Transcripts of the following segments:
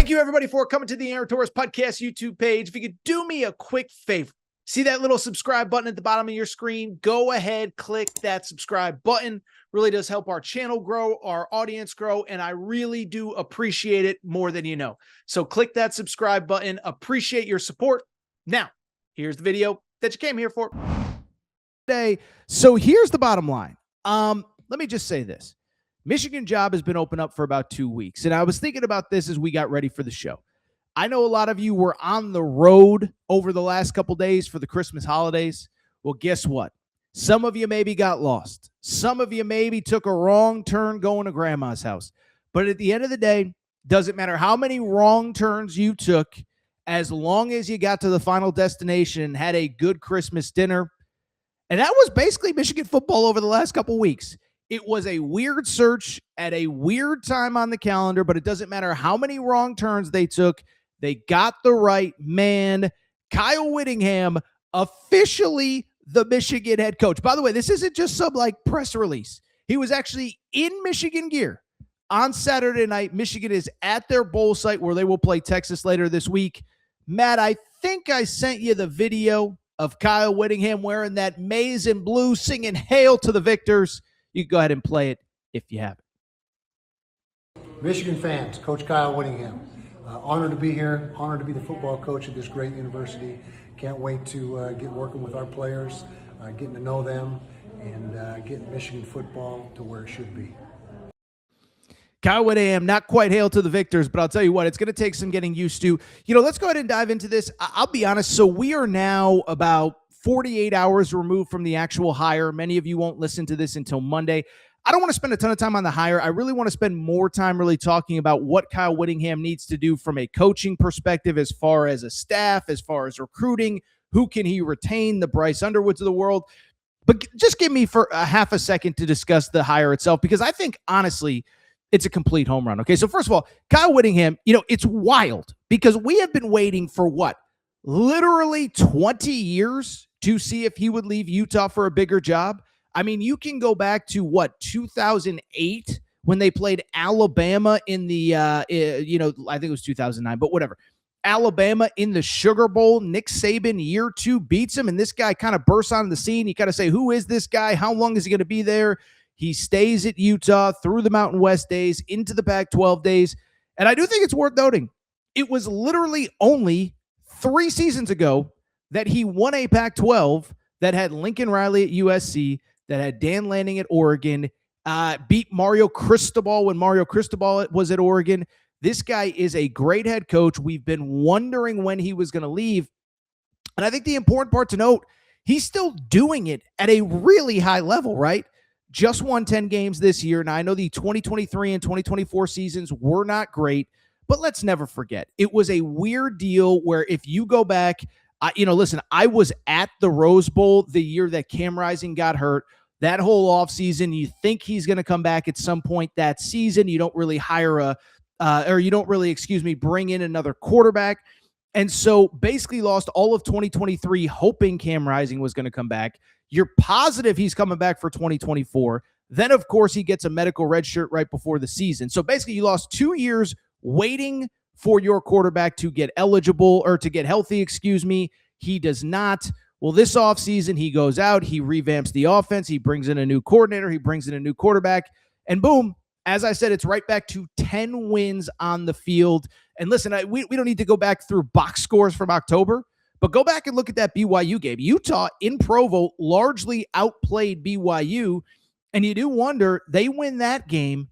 Thank you, everybody, for coming to the Aaron Torres Podcast YouTube page. If you could do me a quick favor, see that little subscribe button at the bottom of your screen? Go ahead, click that subscribe button. Really does help our channel grow, our audience grow, and I really do appreciate it more than you know. So click that subscribe button. Appreciate your support. Now, here's the video that you came here for today. So here's the bottom line. Let me just say this. Michigan job has been open up for about 2 weeks, and I was thinking about this as we got ready for the show. I know a lot of you were on the road over the last couple days for the Christmas holidays. Well, guess what? Some of you maybe got lost. Some of you maybe took a wrong turn going to grandma's house. But at the end of the day, doesn't matter how many wrong turns you took, as long as you got to the final destination and had a good Christmas dinner. And that was basically Michigan football over the last couple weeks. It was a weird search at a weird time on the calendar, but it doesn't matter how many wrong turns they took. They got the right man. Kyle Whittingham, officially the Michigan head coach. By the way, this isn't just some press release. He was actually in Michigan gear on Saturday night. Michigan is at their bowl site where they will play Texas later this week. Matt, I think I sent you the video of Kyle Whittingham wearing that maize and blue singing "Hail to the Victors." You can go ahead and play it if you have it. Michigan fans, Coach Kyle Whittingham. Honored to be here, honored to be the football coach at this great university. Can't wait to get working with our players, getting to know them, and getting Michigan football to where it should be. Kyle Whittingham, not quite hail to the victors, but I'll tell you what, it's going to take some getting used to. Let's go ahead and dive into this. I'll be honest. So we are now about 48 hours removed from the actual hire. Many of you won't listen to this until Monday. I don't want to spend a ton of time on the hire. I really want to spend more time really talking about what Kyle Whittingham needs to do from a coaching perspective, as far as a staff, as far as recruiting. Who can he retain? The Bryce Underwoods of the world. But just give me for a half a second to discuss the hire itself, because I think, honestly, it's a complete home run. Okay, so first of all, Kyle Whittingham, it's wild because we have been waiting for what? Literally 20 years to see if he would leave Utah for a bigger job. I mean, you can go back to 2008 when they played Alabama in the, I think it was 2009, but whatever. Alabama in the Sugar Bowl. Nick Saban, year 2, beats him, and this guy kind of bursts onto the scene. You kind of say, who is this guy? How long is he going to be there? He stays at Utah through the Mountain West days, into the Pac-12 days, and I do think it's worth noting, it was literally only 3 seasons ago that he won a Pac-12 that had Lincoln Riley at USC, that had Dan Lanning at Oregon, beat Mario Cristobal when Mario Cristobal was at Oregon. This guy is a great head coach. We've been wondering when he was going to leave. And I think the important part to note, he's still doing it at a really high level, right? Just won 10 games this year. Now, I know the 2023 and 2024 seasons were not great, but let's never forget, it was a weird deal where if you go back, listen, I was at the Rose Bowl the year that Cam Rising got hurt. That whole offseason, you think he's going to come back at some point that season. You don't really bring in another quarterback. And so basically lost all of 2023 hoping Cam Rising was going to come back. You're positive he's coming back for 2024. Then, of course, he gets a medical red shirt right before the season. So basically you lost 2 years waiting for your quarterback to get eligible or to get healthy, He does not. Well, this offseason, he goes out, he revamps the offense, he brings in a new coordinator, he brings in a new quarterback, and boom, as I said, it's right back to 10 wins on the field. And listen, we don't need to go back through box scores from October, but go back and look at that BYU game. Utah in Provo largely outplayed BYU, and you do wonder, they win that game,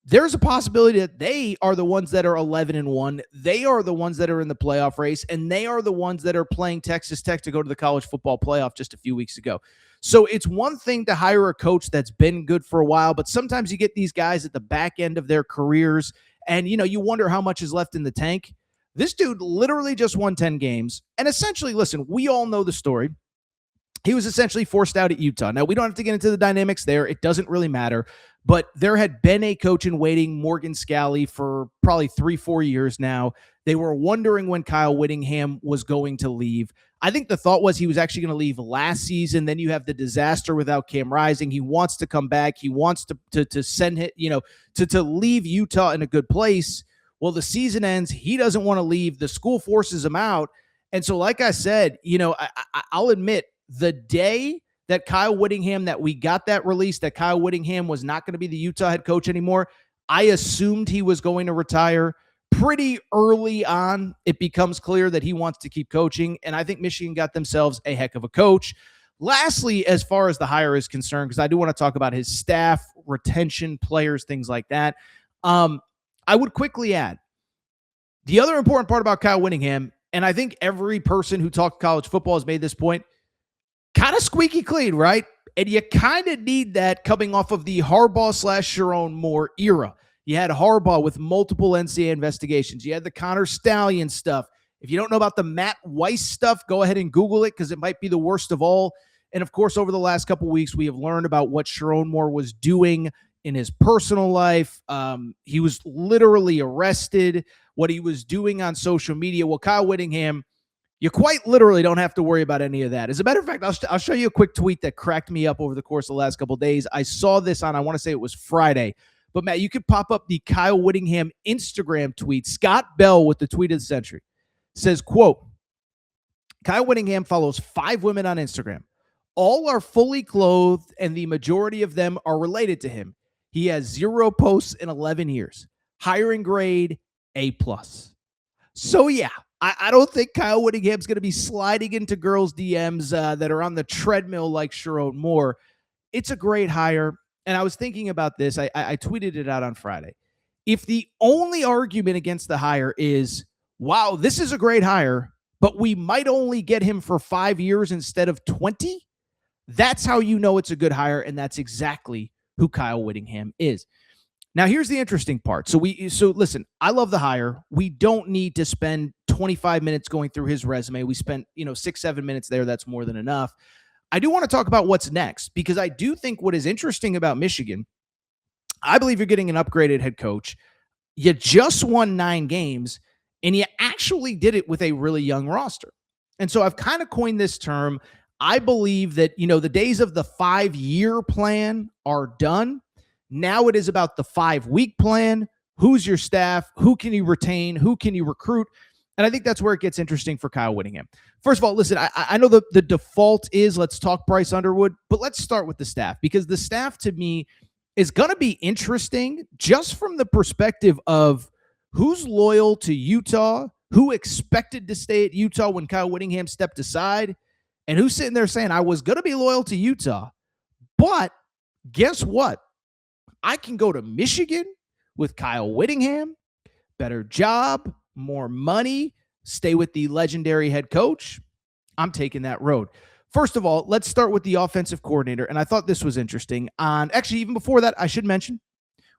there's a possibility that they are the ones that are 11-1. They are the ones that are in the playoff race, and they are the ones that are playing Texas Tech to go to the college football playoff just a few weeks ago. So it's one thing to hire a coach that's been good for a while, but sometimes you get these guys at the back end of their careers, and you wonder how much is left in the tank. This dude literally just won 10 games, and essentially, listen, we all know the story. He was essentially forced out at Utah. Now, we don't have to get into the dynamics there. It doesn't really matter. But there had been a coach in waiting, Morgan Scalley, for probably 3-4 years now. They were wondering when Kyle Whittingham was going to leave. I think the thought was he was actually going to leave last season. Then you have the disaster without Cam Rising. He wants to come back. He wants to send it, to leave Utah in a good place. Well, the season ends. He doesn't want to leave. The school forces him out. And so, like I said, I'll admit the day that Kyle Whittingham, that we got that release, that Kyle Whittingham was not going to be the Utah head coach anymore, I assumed he was going to retire. Pretty early on, it becomes clear that he wants to keep coaching, and I think Michigan got themselves a heck of a coach. Lastly, as far as the hire is concerned, because I do want to talk about his staff, retention, players, things like that, I would quickly add the other important part about Kyle Whittingham, and I think every person who talked college football has made this point, kind of squeaky clean, right? And you kind of need that coming off of the Harbaugh/Sharon Moore era. You had Harbaugh with multiple NCAA investigations. You had the Connor Stallion stuff. If you don't know about the Matt Weiss stuff, go ahead and Google it because it might be the worst of all. And of course, over the last couple of weeks, we have learned about what Sharon Moore was doing in his personal life. He was literally arrested, what he was doing on social media. Well, Kyle Whittingham, you quite literally don't have to worry about any of that. As a matter of fact, I'll show you a quick tweet that cracked me up over the course of the last couple of days. I saw this on, I want to say it was Friday. But, Matt, you could pop up the Kyle Whittingham Instagram tweet. Scott Bell with the tweet of the century says, quote, Kyle Whittingham follows 5 women on Instagram. All are fully clothed, and the majority of them are related to him. He has 0 posts in 11 years. Hiring grade, A+. So, yeah, I don't think Kyle Whittingham's going to be sliding into girls' DMs that are on the treadmill like Sharon Moore. It's a great hire. And I was thinking about this. I tweeted it out on Friday. If the only argument against the hire is, wow, this is a great hire, but we might only get him for 5 years instead of 20, that's how you know it's a good hire, and that's exactly who Kyle Whittingham is. Now, here's the interesting part. So listen, I love the hire. We don't need to spend 25 minutes going through his resume. We spent, 6-7 minutes there. That's more than enough. I do want to talk about what's next because I do think what is interesting about Michigan, I believe you're getting an upgraded head coach. You just won 9 games, and you actually did it with a really young roster. And so I've kind of coined this term. I believe that, the days of the 5-year plan are done. Now it is about the 5-week plan. Who's your staff? Who can you retain? Who can you recruit? And I think that's where it gets interesting for Kyle Whittingham. First of all, listen, I know the default is let's talk Bryce Underwood, but let's start with the staff because the staff to me is going to be interesting just from the perspective of who's loyal to Utah, who expected to stay at Utah when Kyle Whittingham stepped aside, and who's sitting there saying, I was going to be loyal to Utah, but guess what? I can go to Michigan with Kyle Whittingham, better job, more money, stay with the legendary head coach. I'm taking that road. First of all, let's start with the offensive coordinator. And I thought this was interesting. Actually, even before that, I should mention,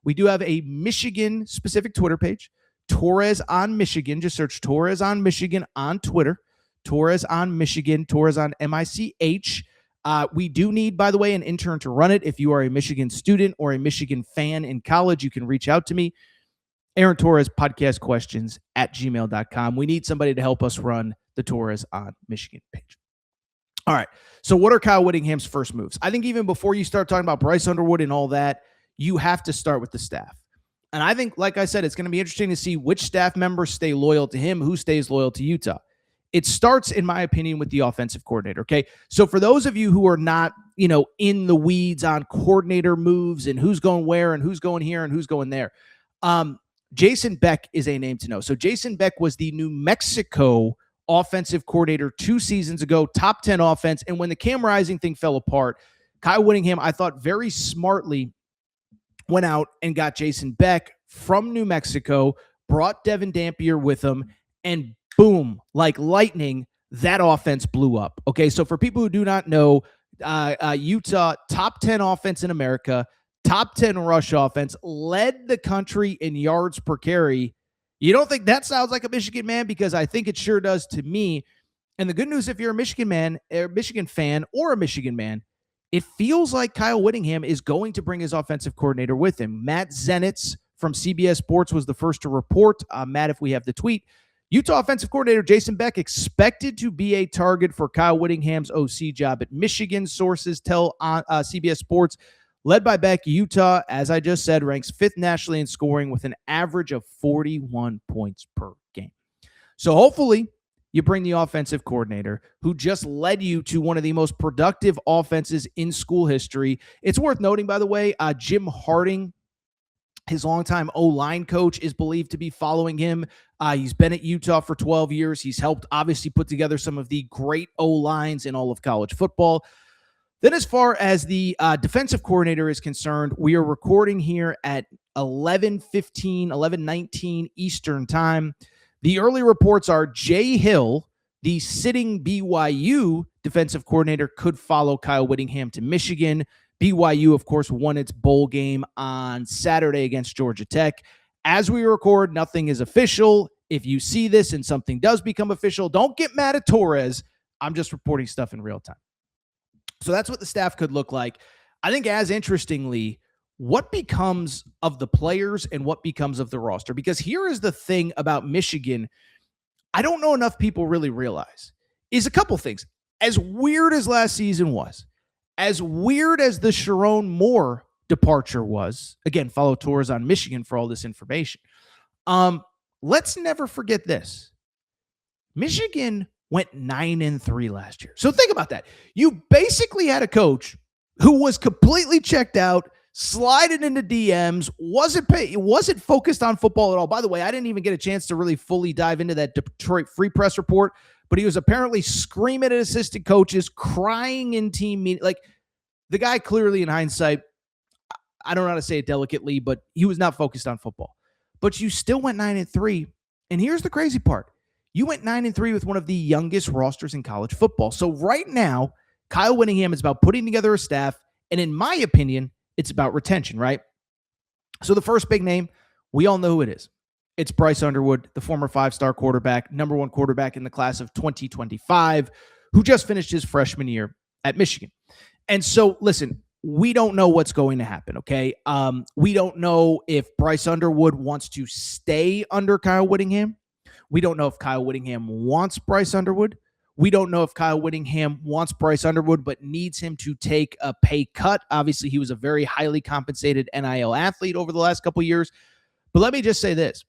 we do have a Michigan-specific Twitter page, Torres on Michigan. Just search Torres on Michigan on Twitter. Torres on Michigan, Torres on MICH. We do need, by the way, an intern to run it. If you are a Michigan student or a Michigan fan in college, you can reach out to me. Aaron Torres podcast questions at gmail.com. We need somebody to help us run the Torres on Michigan page. All right. So what are Kyle Whittingham's first moves? I think even before you start talking about Bryce Underwood and all that, you have to start with the staff. And I think, like I said, it's going to be interesting to see which staff members stay loyal to him, who stays loyal to Utah. It starts, in my opinion, with the offensive coordinator. Okay. So for those of you who are not, in the weeds on coordinator moves and who's going where and who's going here and who's going there, Jason Beck is a name to know. So Jason Beck was the New Mexico offensive coordinator 2 seasons ago, top 10 offense. And when the Cam Rising thing fell apart, Kyle Whittingham, I thought very smartly went out and got Jason Beck from New Mexico, brought Devin Dampier with him, and boom, like lightning, that offense blew up. Okay, so for people who do not know, Utah, top 10 offense in America, top 10 rush offense, led the country in yards per carry. You don't think that sounds like a Michigan man? Because I think it sure does to me. And the good news, if you're a Michigan man, a Michigan fan, or a Michigan man, it feels like Kyle Whittingham is going to bring his offensive coordinator with him. Matt Zenitz from CBS Sports was the first to report. Matt, if we have the tweet, Utah offensive coordinator Jason Beck expected to be a target for Kyle Whittingham's OC job at Michigan. Sources tell CBS Sports. Led by Beck, Utah, as I just said, ranks 5th nationally in scoring with an average of 41 points per game. So hopefully you bring the offensive coordinator who just led you to one of the most productive offenses in school history. It's worth noting, by the way, Jim Harding, his longtime O-line coach, is believed to be following him. He's been at Utah for 12 years. He's helped obviously put together some of the great O-lines in all of college football. Then as far as the defensive coordinator is concerned, we are recording here at 11:15, 11:19 Eastern time. The early reports are Jay Hill, the sitting BYU defensive coordinator, could follow Kyle Whittingham to Michigan. BYU, of course, won its bowl game on Saturday against Georgia Tech. As we record, nothing is official. If you see this and something does become official, don't get mad at Torres. I'm just reporting stuff in real time. So that's what the staff could look like. I think as interestingly, what becomes of the players and what becomes of the roster? Because here is the thing about Michigan I don't know enough people really realize is a couple things. As weird as last season was, as weird as the Sharon Moore departure was, again, follow Torres on Michigan for all this information. Let's never forget this. Michigan went 9-3 last year. So think about that. You basically had a coach who was completely checked out, sliding into DMs, wasn't focused on football at all. By the way, I didn't even get a chance to really fully dive into that Detroit Free Press report, but he was apparently screaming at assistant coaches, crying in team meeting. Like, the guy clearly, in hindsight, I don't know how to say it delicately, but he was not focused on football. But you still went 9-3. And here's the crazy part. You went 9-3 with one of the youngest rosters in college football. So right now, Kyle Whittingham is about putting together a staff. And in my opinion, it's about retention, right? So the first big name, we all know who it is. It's Bryce Underwood, the former 5-star quarterback, number 1 quarterback in the class of 2025, who just finished his freshman year at Michigan. And so, listen, we don't know what's going to happen, okay? We don't know if Bryce Underwood wants to stay under Kyle Whittingham. We don't know if Kyle Whittingham wants Bryce Underwood. We don't know if Kyle Whittingham wants Bryce Underwood, but needs him to take a pay cut. Obviously, he was a very highly compensated NIL athlete over the last couple of years. But let me just say this.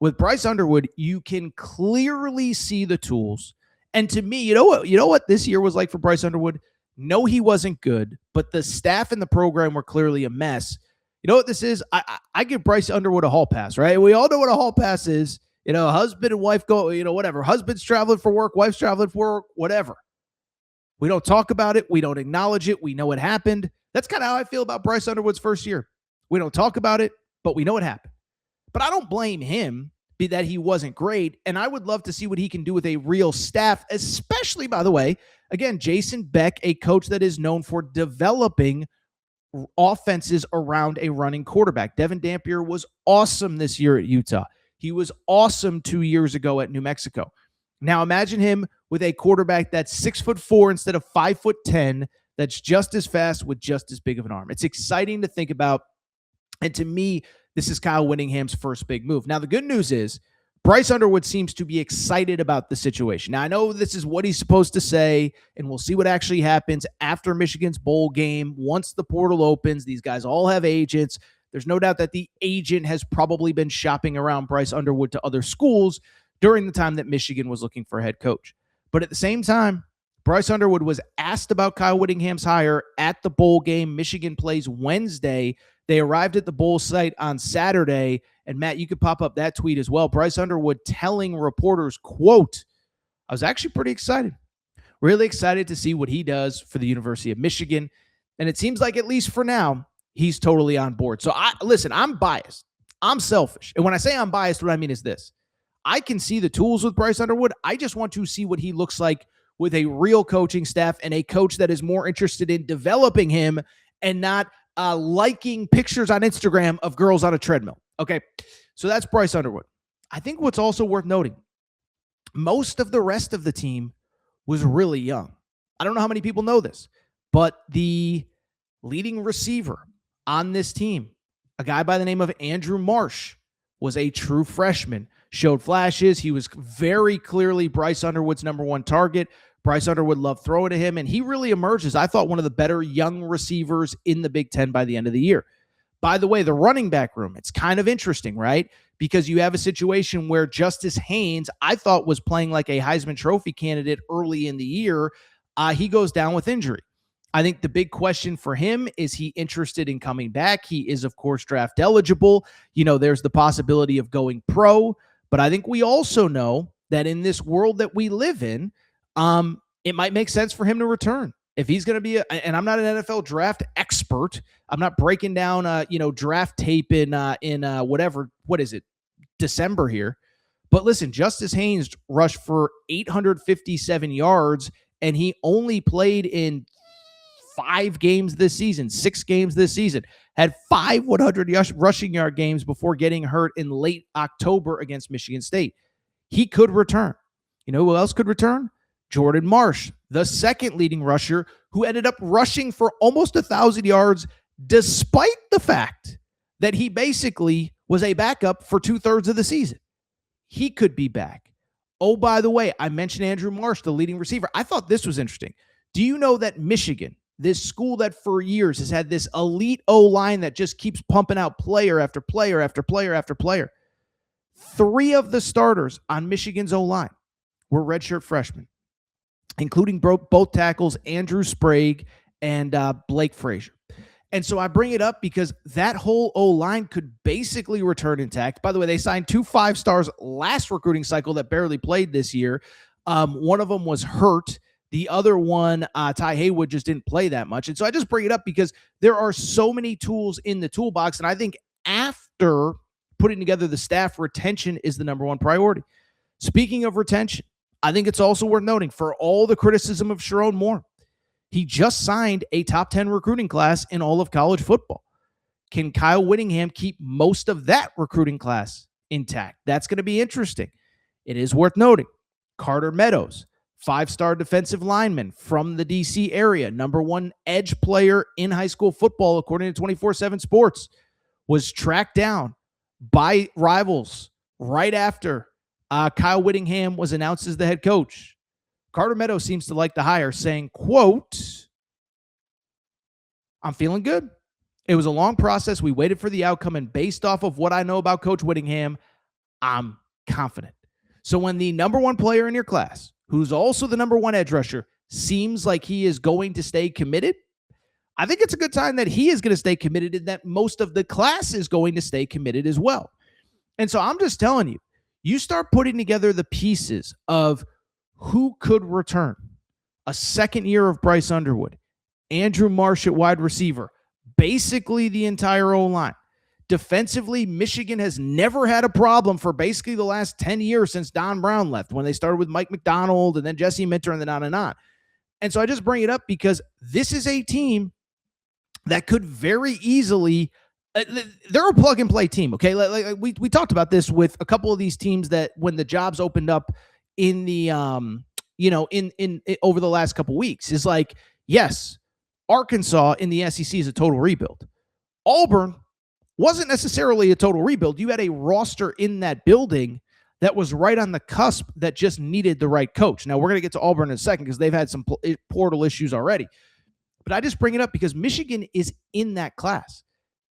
With Bryce Underwood, you can clearly see the tools. And to me, you know what this year was like for Bryce Underwood? No, he wasn't good, but the staff and the program were clearly a mess. You know what this is? I give Bryce Underwood a hall pass, right? We all know what a hall pass is. Husband and wife go, whatever. Husband's traveling for work, wife's traveling for work, whatever. We don't talk about it. We don't acknowledge it. We know it happened. That's kind of how I feel about Bryce Underwood's first year. We don't talk about it, but we know it happened. But I don't blame him that he wasn't great, and I would love to see what he can do with a real staff, especially, by the way, again, Jason Beck, a coach that is known for developing offenses around a running quarterback. Devin Dampier was awesome this year at Utah. He was awesome 2 years ago at New Mexico. Now imagine him with a quarterback that's 6'4" instead of 5'10", that's just as fast with just as big of an arm. It's exciting to think about. And to me, this is Kyle Whittingham's first big move. Now, the good news is Bryce Underwood seems to be excited about the situation. Now, I know this is what he's supposed to say, and we'll see what actually happens after Michigan's bowl game. Once the portal opens, these guys all have agents. There's no doubt that the agent has probably been shopping around Bryce Underwood to other schools during the time that Michigan was looking for a head coach. But at the same time, Bryce Underwood was asked about Kyle Whittingham's hire at the bowl game. Michigan plays Wednesday. They arrived at the bowl site on Saturday. And Matt, you could pop up that tweet as well. Bryce Underwood telling reporters, quote, I was actually pretty excited. Really excited to see what he does for the University of Michigan. And it seems like, at least for now, he's totally on board. So listen, I'm biased. I'm selfish. And when I say I'm biased, what I mean is this. I can see the tools with Bryce Underwood. I just want to see what he looks like with a real coaching staff and a coach that is more interested in developing him and not liking pictures on Instagram of girls on a treadmill. Okay, so that's Bryce Underwood. I think what's also worth noting, most of the rest of the team was really young. I don't know how many people know this, but the leading receiver on this team, a guy by the name of Andrew Marsh, was a true freshman, showed flashes. He was very clearly Bryce Underwood's number 1 target. Bryce Underwood loved throwing to him, and he really emerges, I thought, one of the better young receivers in the Big Ten by the end of the year. By the way, the running back room, it's kind of interesting, right? Because you have a situation where Justice Haynes, I thought, was playing like a Heisman Trophy candidate early in the year. He goes down with injury. I think the big question for him is he interested in coming back? He is, of course, draft eligible. There's the possibility of going pro. But I think we also know that in this world that we live in, it might make sense for him to return. If he's going to be, and I'm not an NFL draft expert, I'm not breaking down, draft tape in what is it, December here. But listen, Justice Haynes rushed for 857 yards, and he only played in 6 games this season, had 5 100 rushing yard games before getting hurt in late October against Michigan State. He could return. You know who else could return? Jordan Marsh, the second leading rusher, who ended up rushing for almost 1,000 yards, despite the fact that he basically was a backup for 2/3 of the season. He could be back. Oh, by the way, I mentioned Andrew Marsh, the leading receiver. I thought this was interesting. Do you know that Michigan, this school that for years has had this elite O-line that just keeps pumping out player after player after player after player, 3 of the starters on Michigan's O-line were redshirt freshmen, including both tackles, Andrew Sprague and Blake Frazier. And so I bring it up because that whole O-line could basically return intact. By the way, they signed 2 5-stars last recruiting cycle that barely played this year. One of them was hurt. The other one, Ty Haywood, just didn't play that much. And so I just bring it up because there are so many tools in the toolbox. And I think after putting together the staff, retention is the number one priority. Speaking of retention, I think it's also worth noting, for all the criticism of Sherrone Moore, he just signed a top 10 recruiting class in all of college football. Can Kyle Whittingham keep most of that recruiting class intact? That's going to be interesting. It is worth noting, Carter Meadows, 5-star defensive lineman from the D.C. area, number 1 edge player in high school football, according to 24/7 Sports, was tracked down by rivals right after Kyle Whittingham was announced as the head coach. Carter Meadows seems to like the hire, saying, quote, "I'm feeling good. It was a long process. We waited for the outcome, and based off of what I know about Coach Whittingham, I'm confident." So when the number 1 player in your class, who's also the number 1 edge rusher, seems like he is going to stay committed, I think it's a good time that he is going to stay committed and that most of the class is going to stay committed as well. And so I'm just telling you, you start putting together the pieces of who could return. A second year of Bryce Underwood, Andrew Marsh at wide receiver, basically the entire O-line. Defensively, Michigan has never had a problem for basically the last 10 years since Don Brown left, when they started with Mike McDonald and then Jesse Minter and then on and on. And so I just bring it up because this is a team that could very easily, they're a plug-and-play team, okay? Like we talked about this with a couple of these teams that when the jobs opened up in the in over the last couple weeks, is like, yes, Arkansas in the SEC is a total rebuild. Auburn wasn't necessarily a total rebuild. You had a roster in that building that was right on the cusp that just needed the right coach. Now, we're going to get to Auburn in a second because they've had some portal issues already. But I just bring it up because Michigan is in that class.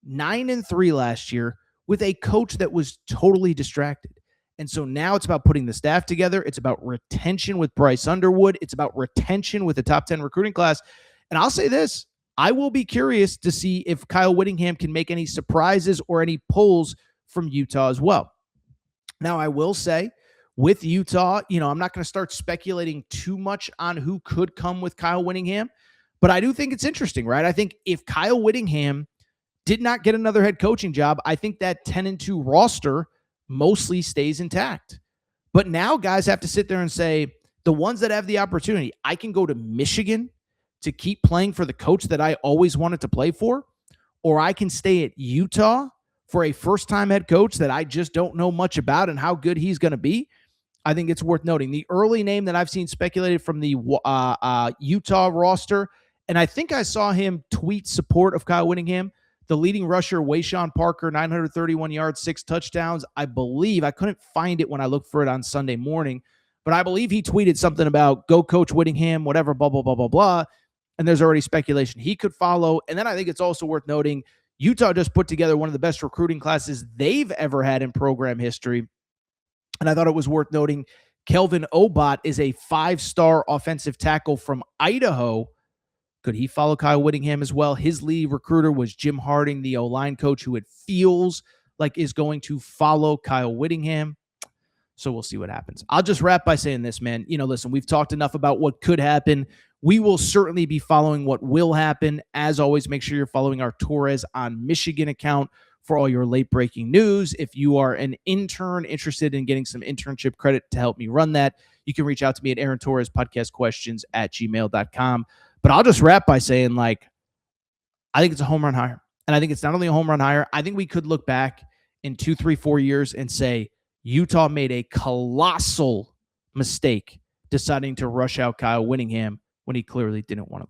9-3 last year with a coach that was totally distracted. And so now it's about putting the staff together. It's about retention with Bryce Underwood. It's about retention with the top 10 recruiting class. And I'll say this, I will be curious to see if Kyle Whittingham can make any surprises or any pulls from Utah as well. Now, I will say with Utah, I'm not going to start speculating too much on who could come with Kyle Whittingham, but I do think it's interesting, right? I think if Kyle Whittingham did not get another head coaching job, I think that 10-2 roster mostly stays intact. But now guys have to sit there and say, the ones that have the opportunity, I can go to Michigan to keep playing for the coach that I always wanted to play for, or I can stay at Utah for a first-time head coach that I just don't know much about and how good he's going to be. I think it's worth noting. The early name that I've seen speculated from the Utah roster, and I think I saw him tweet support of Kyle Whittingham, the leading rusher, Wayshawn Parker, 931 yards, 6 touchdowns. I believe, I couldn't find it when I looked for it on Sunday morning, but I believe he tweeted something about go coach Whittingham, whatever, blah, blah, blah, blah, blah. And there's already speculation he could follow. And then I think it's also worth noting Utah just put together one of the best recruiting classes they've ever had in program history. And I thought it was worth noting Kelvin Obot is a 5-star offensive tackle from Idaho. Could he follow Kyle Whittingham as well? His lead recruiter was Jim Harding, the O-line coach, who it feels like is going to follow Kyle Whittingham. So we'll see what happens. I'll just wrap by saying this, man. Listen, we've talked enough about what could happen. We will certainly be following what will happen. As always, make sure you're following our Torres on Michigan account for all your late breaking news. If you are an intern interested in getting some internship credit to help me run that, you can reach out to me at Aaron Torres Podcast Questions at gmail.com. But I'll just wrap by saying, I think it's a home run hire. And I think it's not only a home run hire, I think we could look back in 2, 3, 4 years and say Utah made a colossal mistake deciding to rush out Kyle Whittingham when he clearly didn't want to leave.